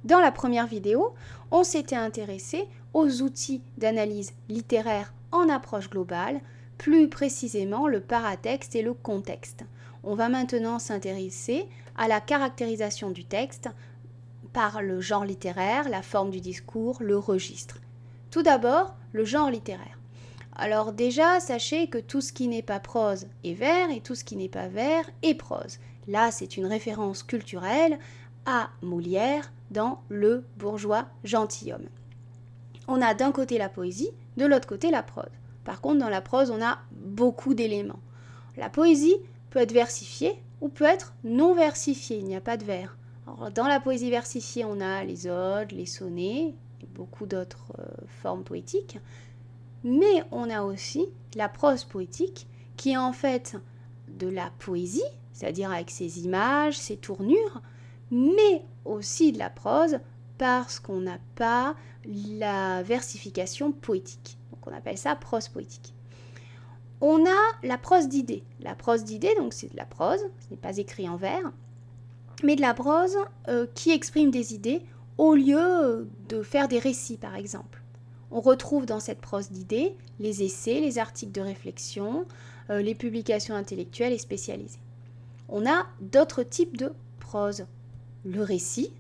Dans la première vidéo, on s'était intéressé aux outils d'analyse littéraire en approche globale, plus précisément le paratexte et le contexte. On va maintenant s'intéresser à la caractérisation du texte par le genre littéraire, la forme du discours, le registre. Tout d'abord, le genre littéraire. Alors déjà, sachez que tout ce qui n'est pas prose est vers et tout ce qui n'est pas vers est prose. Là, c'est une référence culturelle à Molière dans Le bourgeois gentilhomme. On a d'un côté la poésie, de l'autre côté la prose. Par contre, dans la prose, on a beaucoup d'éléments. La poésie peut être versifiée ou peut être non versifiée, il n'y a pas de vers. Alors, dans la poésie versifiée, on a les odes, les sonnets et beaucoup d'autres formes poétiques. Mais on a aussi la prose poétique qui est en fait de la poésie, c'est-à-dire avec ses images, ses tournures, mais aussi de la prose parce qu'on n'a pas la versification poétique. Donc on appelle ça prose poétique. On a la prose d'idées. La prose d'idées, donc c'est de la prose, ce n'est pas écrit en vers, mais de la prose qui exprime des idées au lieu de faire des récits par exemple. On retrouve dans cette prose d'idées les essais, les articles de réflexion, les publications intellectuelles et spécialisées. On a d'autres types de prose. Le récit,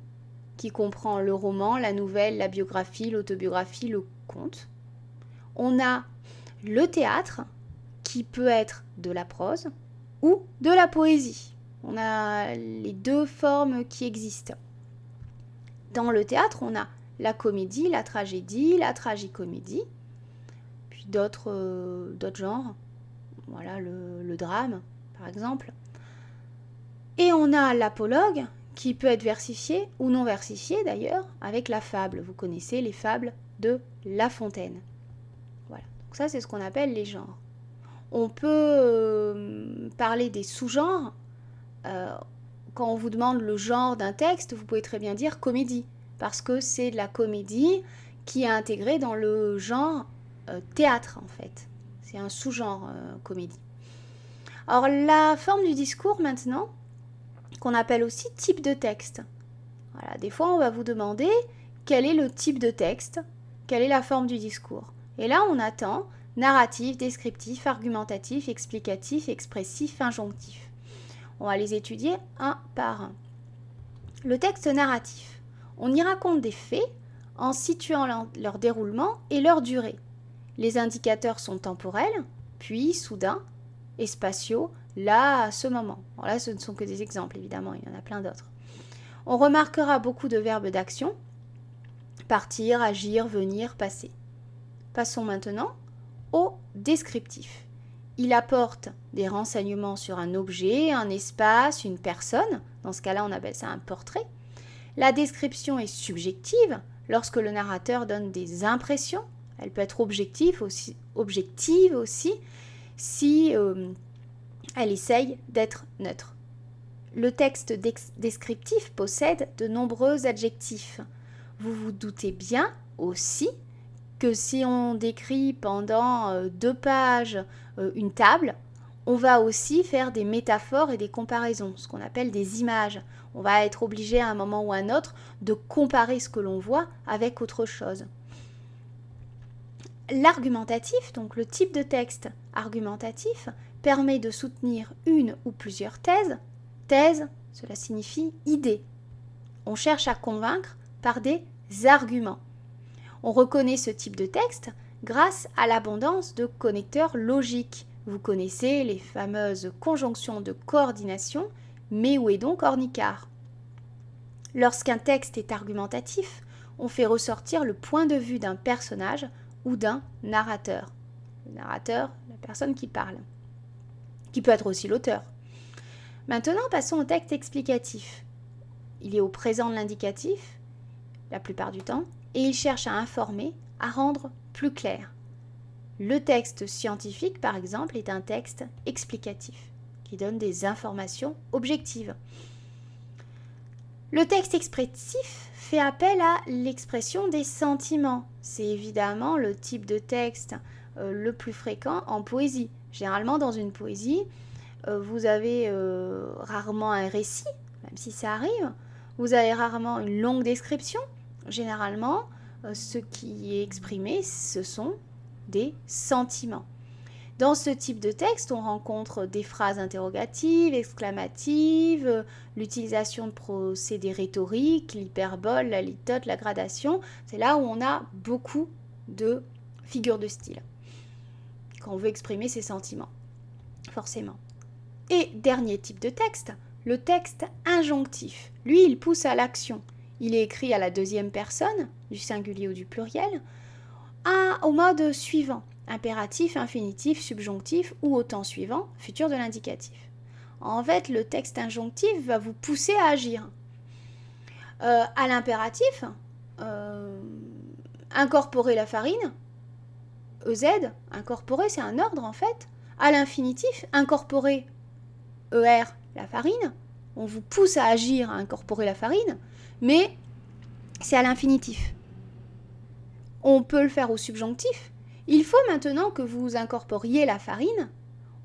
qui comprend le roman, la nouvelle, la biographie, l'autobiographie, le conte. On a le théâtre, qui peut être de la prose ou de la poésie. On a les deux formes qui existent. Dans le théâtre, on a la comédie, la tragédie, la tragicomédie, puis d'autres genres, voilà, le drame par exemple. Et on a l'apologue qui peut être versifié ou non versifié d'ailleurs avec la fable. Vous connaissez les fables de La Fontaine. Voilà, donc ça c'est ce qu'on appelle les genres. On peut parler des sous-genres. Quand on vous demande le genre d'un texte, vous pouvez très bien dire comédie, parce que c'est de la comédie qui est intégrée dans le genre théâtre en fait. C'est un sous-genre comédie. Alors la forme du discours maintenant, qu'on appelle aussi type de texte. Voilà, des fois on va vous demander quel est le type de texte, quelle est la forme du discours. Et là on attend narratif, descriptif, argumentatif, explicatif, expressif, injonctif. On va les étudier un par un. Le texte narratif. On y raconte des faits en situant leur déroulement et leur durée. Les indicateurs sont temporels, puis soudains, et spatiaux, là, à ce moment. Alors là, ce ne sont que des exemples, évidemment, il y en a plein d'autres. On remarquera beaucoup de verbes d'action, partir, agir, venir, passer. Passons maintenant au descriptif. Il apporte des renseignements sur un objet, un espace, une personne. Dans ce cas-là, on appelle ça un portrait. La description est subjective lorsque le narrateur donne des impressions. Elle peut être objective aussi si elle essaye d'être neutre. Le texte descriptif possède de nombreux adjectifs. Vous vous doutez bien aussi que si on décrit pendant 2 pages une table, on va aussi faire des métaphores et des comparaisons, ce qu'on appelle des images. On va être obligé à un moment ou à un autre de comparer ce que l'on voit avec autre chose. L'argumentatif, donc le type de texte argumentatif, permet de soutenir une ou plusieurs thèses. Thèse, cela signifie idée. On cherche à convaincre par des arguments. On reconnaît ce type de texte grâce à l'abondance de connecteurs logiques. Vous connaissez les fameuses conjonctions de coordination, mais où est donc Ornicart ? Lorsqu'un texte est argumentatif, on fait ressortir le point de vue d'un personnage ou d'un narrateur. Le narrateur, la personne qui parle, qui peut être aussi l'auteur. Maintenant, passons au texte explicatif. Il est au présent de l'indicatif, la plupart du temps, et il cherche à informer, à rendre plus clair. Le texte scientifique, par exemple, est un texte explicatif, qui donne des informations objectives. Le texte expressif fait appel à l'expression des sentiments. C'est évidemment le type de texte le plus fréquent en poésie. Généralement, dans une poésie, vous avez rarement un récit, même si ça arrive. Vous avez rarement une longue description. Généralement, ce qui est exprimé, ce sont des sentiments. Dans ce type de texte, on rencontre des phrases interrogatives, exclamatives, l'utilisation de procédés rhétoriques, l'hyperbole, la litote, la gradation. C'est là où on a beaucoup de figures de style quand on veut exprimer ses sentiments, forcément. Et dernier type de texte, le texte injonctif. Lui, il pousse à l'action. Il est écrit à la deuxième personne, du singulier ou du pluriel, au mode suivant. Impératif, infinitif, subjonctif ou au temps suivant, futur de l'indicatif. En fait, le texte injonctif va vous pousser à agir. À l'impératif, incorporer la farine, EZ, incorporer, c'est un ordre en fait. À l'infinitif, incorporer ER, la farine. On vous pousse à agir, à incorporer la farine, mais c'est à l'infinitif. On peut le faire au subjonctif. Il faut maintenant que vous incorporiez la farine,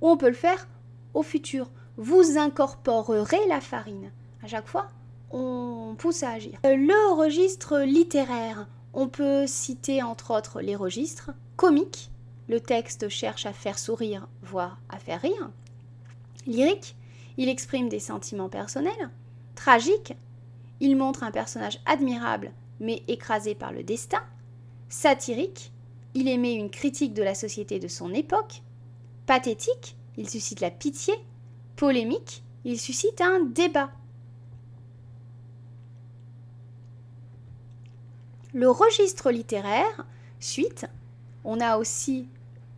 ou on peut le faire au futur. Vous incorporerez la farine. À chaque fois, on pousse à agir. Le registre littéraire, on peut citer entre autres les registres comiques. Le texte cherche à faire sourire, voire à faire rire. Lyrique, il exprime des sentiments personnels. Tragique, il montre un personnage admirable, mais écrasé par le destin. Satirique, il émet une critique de la société de son époque. Pathétique, il suscite la pitié. Polémique, il suscite un débat. Le registre littéraire, suite, on a aussi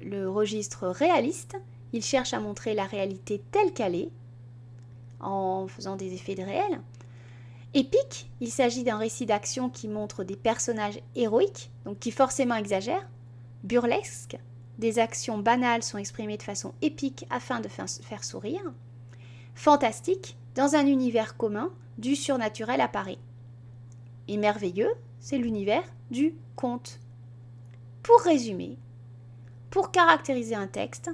le registre réaliste. Il cherche à montrer la réalité telle qu'elle est, en faisant des effets de réel. Épique, il s'agit d'un récit d'action qui montre des personnages héroïques, donc qui forcément exagèrent. Burlesque, des actions banales sont exprimées de façon épique afin de faire sourire. Fantastique, dans un univers commun, du surnaturel apparaît. Et merveilleux, c'est l'univers du conte. Pour résumer, pour caractériser un texte,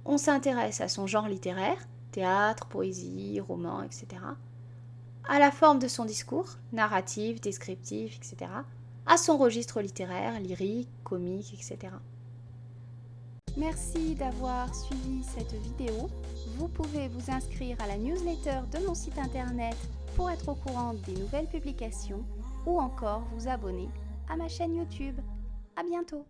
on s'intéresse à son genre littéraire, théâtre, poésie, roman, etc., à la forme de son discours, narratif, descriptif, etc., à son registre littéraire, lyrique, comique, etc. Merci d'avoir suivi cette vidéo. Vous pouvez vous inscrire à la newsletter de mon site internet pour être au courant des nouvelles publications ou encore vous abonner à ma chaîne YouTube. À bientôt!